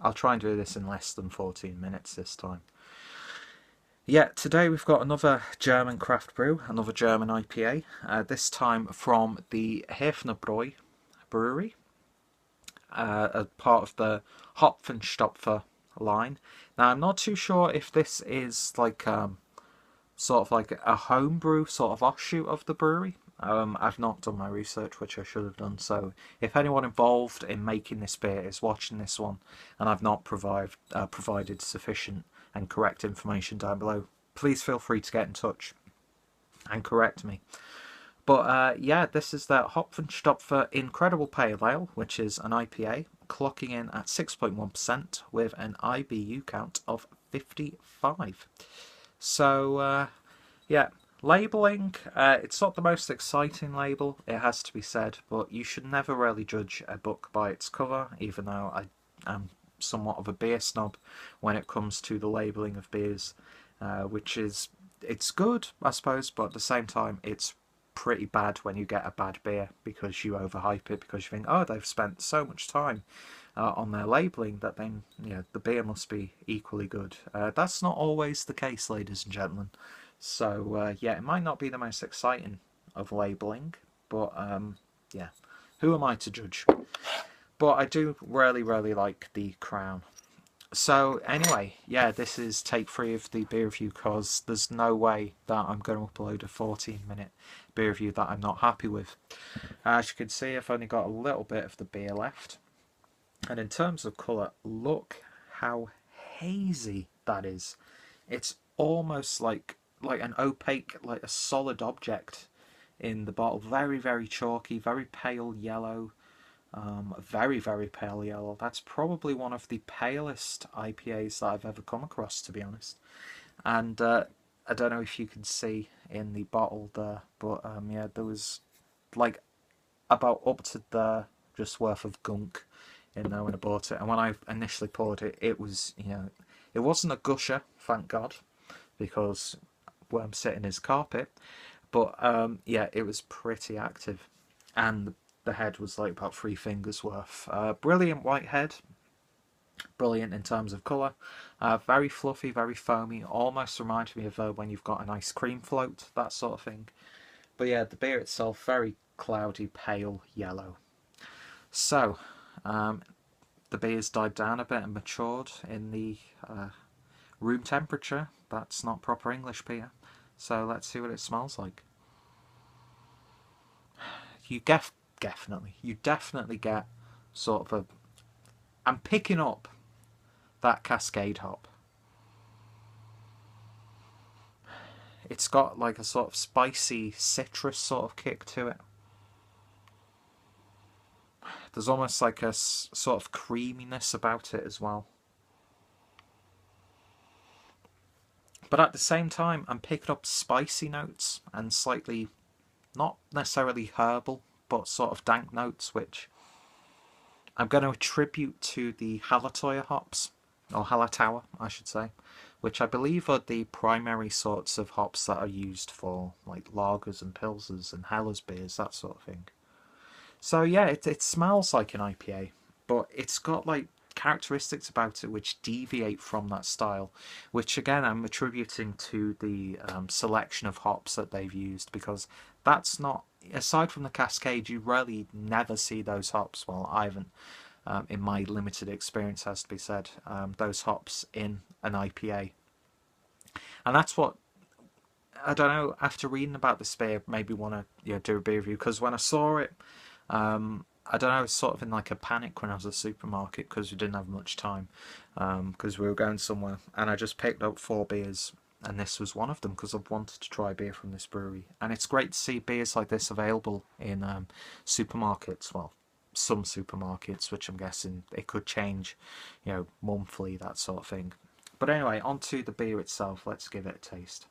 I'll try and do this in less than 14 minutes this time. Yeah, today we've got another German craft brew, another German IPA, this time from the Häffner Bräu brewery, as part of the Hopfenstopfer line. Now, I'm not too sure if this is like sort of like a homebrew sort of offshoot of the brewery. I've not done my research, which I should have done. So, if anyone involved in making this beer is watching this one, and I've not provided sufficient and correct information down below, please feel free to get in touch and correct me. But yeah, this is the Hopfenstopfer Incredible Pale Ale, which is an IPA, clocking in at 6.1% with an IBU count of 55. So yeah, labelling, it's not the most exciting label, it has to be said, but you should never really judge a book by its cover, even though I am somewhat of a beer snob when it comes to the labelling of beers, which is, it's good, I suppose, but at the same time, it's pretty bad when you get a bad beer because you overhype it, because you think, oh, they've spent so much time on their labelling that then the beer must be equally good. That's not always the case, ladies and gentlemen. So yeah, it might not be the most exciting of labelling, but yeah, who am I to judge? But I do really, really like the Crown. So anyway, yeah, this is take 3 of the beer review because there's no way that I'm going to upload a 14-minute beer review that I'm not happy with. As you can see, I've only got a little bit of the beer left. And in terms of colour, look how hazy that is. It's almost like an opaque, like a solid object in the bottle. Very, very chalky, very pale yellow. Very, very pale yellow. That's probably one of the palest IPAs that I've ever come across, to be honest. And I don't know if you can see in the bottle there, but yeah, there was like about up to there just worth of gunk in there when I bought it. And when I initially poured it, it was, it wasn't a gusher, thank God, because where I'm sitting is carpet. But yeah, it was pretty active. And the head was like about 3 fingers worth. Brilliant white head, brilliant in terms of colour. Very fluffy, very foamy. Almost reminds me of when you've got an ice cream float, that sort of thing. But yeah, the beer itself, very cloudy, pale yellow. So, the beer's died down a bit and matured in the room temperature. That's not proper English, Peter. So let's see what it smells like. You definitely get sort of a. I'm picking up that Cascade hop. It's got like a sort of spicy citrus sort of kick to it. There's almost like a sort of creaminess about it as well. But at the same time, I'm picking up spicy notes and slightly, not necessarily herbal, but sort of dank notes, which I'm going to attribute to the Hallertauer hops, or Hallertauer, I should say, which I believe are the primary sorts of hops that are used for like lagers and pilsers and Heller's beers, that sort of thing. So yeah, it smells like an IPA, but it's got like characteristics about it which deviate from that style, which again I'm attributing to the selection of hops that they've used, because that's not, aside from the Cascade, you really never see those hops. Well, I haven't, in my limited experience, has to be said, those hops in an IPA. And that's what, I don't know, after reading about this beer, maybe want to do a beer review, because when I saw it, I don't know, I was sort of in like a panic when I was at the supermarket because we didn't have much time, because we were going somewhere, and I just picked up 4 beers, and this was one of them because I've wanted to try beer from this brewery. And it's great to see beers like this available in supermarkets, well, some supermarkets, which I'm guessing it could change, monthly, that sort of thing. But anyway, on to the beer itself, let's give it a taste.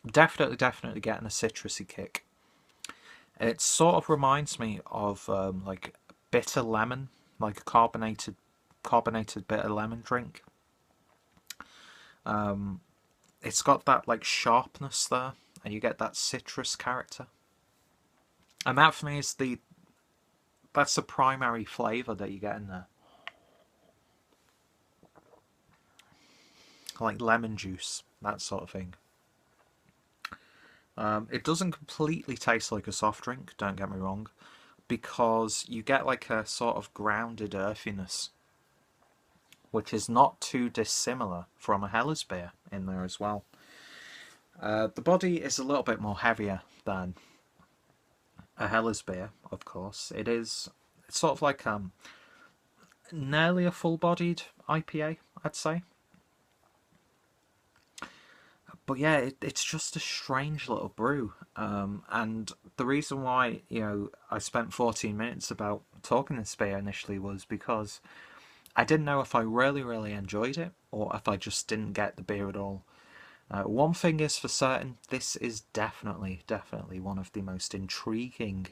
Definitely getting a citrusy kick. It sort of reminds me of like bitter lemon, like a carbonated bitter lemon drink. It's got that like sharpness there, and you get that citrus character. And that for me is that's the primary flavour that you get in there. Like lemon juice, that sort of thing. It doesn't completely taste like a soft drink, don't get me wrong, because you get like a sort of grounded earthiness, which is not too dissimilar from a Helles beer in there as well. The body is a little bit more heavier than a Helles beer, of course. It's sort of like nearly a full-bodied IPA, I'd say. But yeah, it's just a strange little brew. And the reason why, I spent 14 minutes about talking this beer initially was because I didn't know if I really, really enjoyed it or if I just didn't get the beer at all. One thing is for certain, this is definitely, definitely one of the most intriguing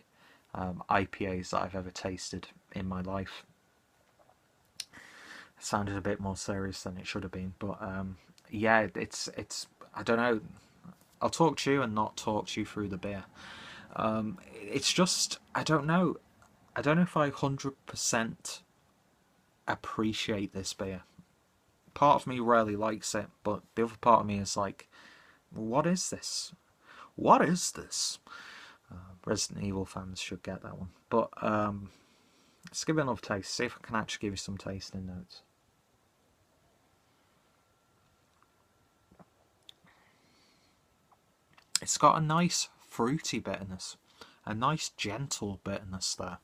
IPAs that I've ever tasted in my life. It sounded a bit more serious than it should have been, but yeah, it's I don't know. I'll talk to you and not talk to you through the beer. It's just I don't know. I don't know if I 100% appreciate this beer. Part of me really likes it, but the other part of me is like, what is this? What is this? Resident Evil fans should get that one. But let's give it another taste. See if I can actually give you some tasting notes. It's got a nice fruity bitterness, a nice gentle bitterness there.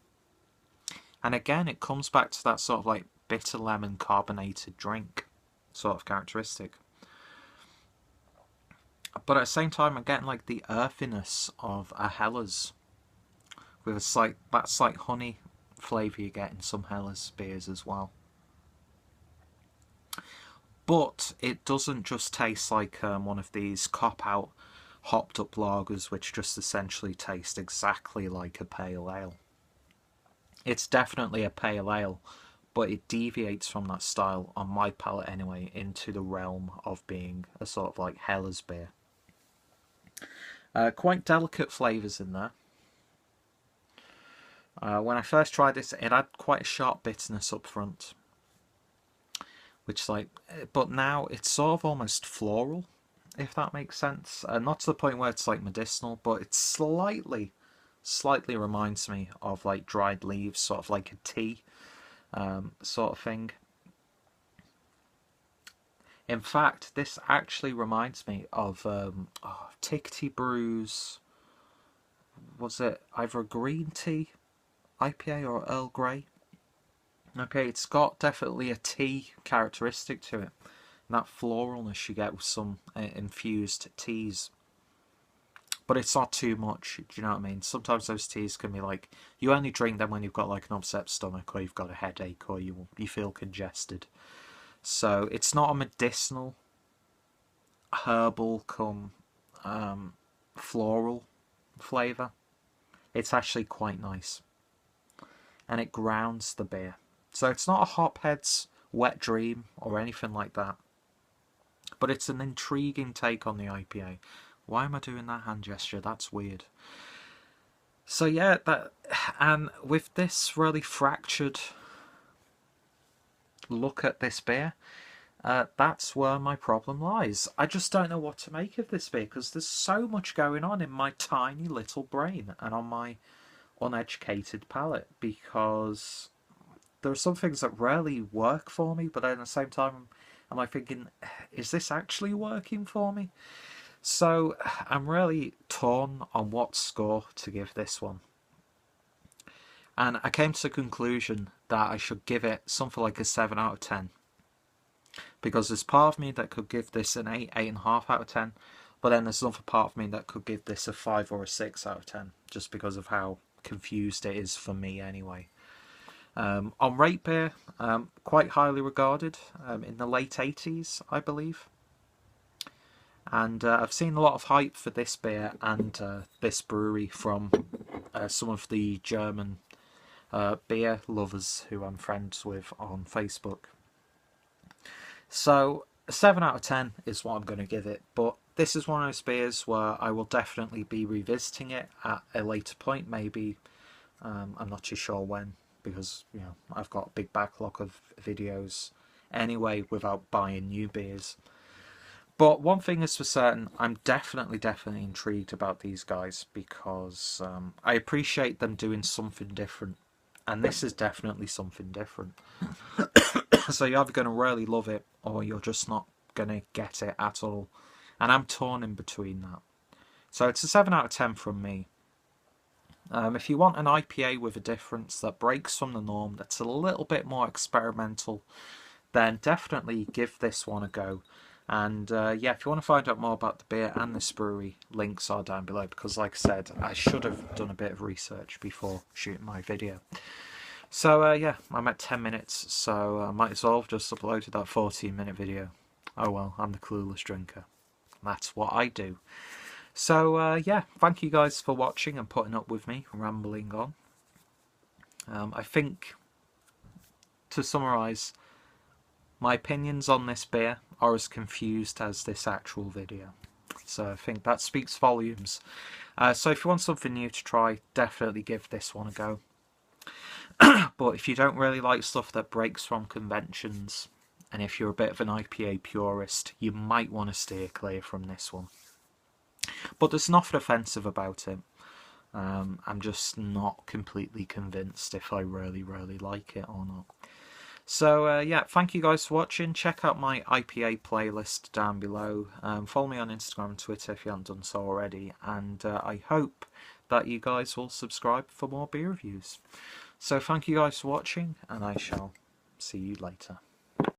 And again, it comes back to that sort of like bitter lemon carbonated drink sort of characteristic. But at the same time, I'm getting like the earthiness of a Helles with that slight honey flavour you get in some Helles beers as well. But it doesn't just taste like one of these cop-out hopped up lagers which just essentially taste exactly like a pale ale. It's definitely a pale ale, but it deviates from that style, on my palate anyway, into the realm of being a sort of like Helles beer. Quite delicate flavours in there. When I first tried this, it had quite a sharp bitterness up front, which but now it's sort of almost floral, if that makes sense. Not to the point where it's like medicinal, but it slightly reminds me of like dried leaves, sort of like a tea sort of thing. In fact, this actually reminds me of Tickety Brew's, was it either a green tea IPA or Earl Grey? Okay, it's got definitely a tea characteristic to it. And that floralness you get with some infused teas. But it's not too much, do you know what I mean? Sometimes those teas can be like, you only drink them when you've got like an upset stomach, or you've got a headache, or you feel congested. So it's not a medicinal, herbal come floral flavour. It's actually quite nice. And it grounds the beer. So it's not a hophead's wet dream or anything like that. But it's an intriguing take on the IPA. Why am I doing that hand gesture? That's weird. So yeah, and with this really fractured look at this beer, that's where my problem lies. I just don't know what to make of this beer because there's so much going on in my tiny little brain and on my uneducated palate, because there are some things that really work for me, but at the same time, am I thinking, is this actually working for me? So I'm really torn on what score to give this one. And I came to the conclusion that I should give it something like a 7 out of 10. Because there's part of me that could give this an 8, 8.5 out of 10. But then there's another part of me that could give this a 5 or a 6 out of 10. Just because of how confused it is for me anyway. On Rate Beer, quite highly regarded, in the late 80s, I believe. And I've seen a lot of hype for this beer and this brewery from some of the German beer lovers who I'm friends with on Facebook. So, a 7 out of 10 is what I'm going to give it, but this is one of those beers where I will definitely be revisiting it at a later point, maybe. I'm not too sure when, because I've got a big backlog of videos anyway without buying new beers. But one thing is for certain, I'm definitely intrigued about these guys, because I appreciate them doing something different, and this is definitely something different. So you're either going to really love it, or you're just not going to get it at all, and I'm torn in between that. So it's a 7 out of 10 from me. If you want an IPA with a difference that breaks from the norm, that's a little bit more experimental, then definitely give this one a go. And yeah, if you want to find out more about the beer and this brewery, links are down below, because like I said, I should have done a bit of research before shooting my video. So yeah, I'm at 10 minutes, so I might as well have just uploaded that 14-minute video. Oh well, I'm the Clueless drinker. That's what I do. So yeah, thank you guys for watching and putting up with me rambling on. I think, to summarise, my opinions on this beer are as confused as this actual video. So I think that speaks volumes. So if you want something new to try, definitely give this one a go. But if you don't really like stuff that breaks from conventions, and if you're a bit of an IPA purist, you might want to steer clear from this one. But there's nothing offensive about it. I'm just not completely convinced if I really like it or not. So yeah, thank you guys for watching. Check out my IPA playlist down below. Follow me on Instagram and Twitter if you haven't done so already. And I hope that you guys will subscribe for more beer reviews. So thank you guys for watching, and I shall see you later.